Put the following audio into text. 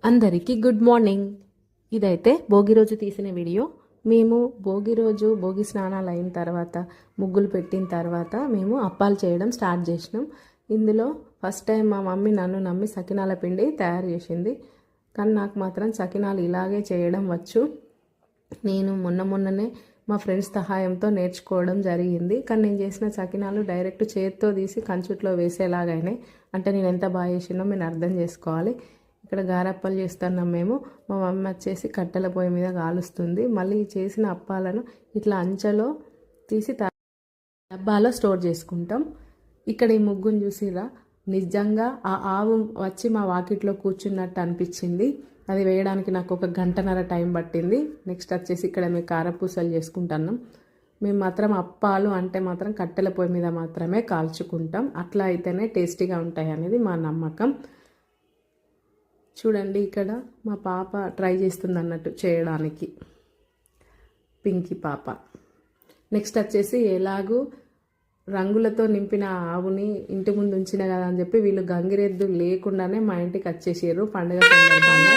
అందరికీ good morning. ఇదైతే భోగి రోజు తీసిన వీడియో. మేము భోగి రోజు భోగి స్నానాలు అయిన తర్వాత ముగ్గులు పెట్టిన తర్వాత మేము అప్పాలు చేయడం స్టార్ట్ చేసినాం. ఇందులో ఫస్ట్ టైం మా మమ్మీ నన్ను నమ్మి సకినాల పిండి తయారు చేసింది. కానీ నాకు మాత్రం సకినాలు ఇలాగే చేయడం వచ్చు. నేను మొన్ననే మా ఫ్రెండ్స్ సహాయంతో నేర్చుకోవడం జరిగింది. కానీ నేను చేసిన సకినాలు డైరెక్ట్ చేతితో తీసి కంచుట్లో వేసేలాగానే, అంటే నేను ఎంత బాగా చేసినో మీరు అర్థం చేసుకోవాలి. ఇక్కడ గారప్పలు చేస్తున్నాం మేము. మా మమ్మీ వచ్చేసి కట్టెల పొయ్యి మీద కాలుస్తుంది. మళ్ళీ చేసిన అప్పాలను ఇట్లా అంచెలో తీసి డబ్బాలో స్టోర్ చేసుకుంటాం. ఇక్కడ ఈ ముగ్గును చూసిరా, నిజంగా ఆ ఆవు వచ్చి మా వాకిట్లో కూర్చున్నట్టు అనిపించింది. అది వేయడానికి నాకు 1 గంటన్నర టైం పట్టింది. నెక్స్ట్ వచ్చేసి ఇక్కడ మేము కారపూసలు చేసుకుంటున్నాం. మేము మాత్రం అప్పాలు అంటే మాత్రం కట్టెల పొయ్యి మీద మాత్రమే కాల్చుకుంటాం. అట్లా అయితేనే టేస్టీగా ఉంటాయి అనేది మా నమ్మకం. చూడండి, ఇక్కడ మా పాప ట్రై చేస్తుంది అన్నట్టు చేయడానికి, పింకీ పాప. నెక్స్ట్ వచ్చేసి ఎలాగూ రంగులతో నింపిన ఆవుని ఇంటి ముందు ఉంచిన కదా అని చెప్పి వీళ్ళు గంగిరెద్దు లేకుండానే మా ఇంటికి వచ్చేసారు పండుగ సందర్భంగా.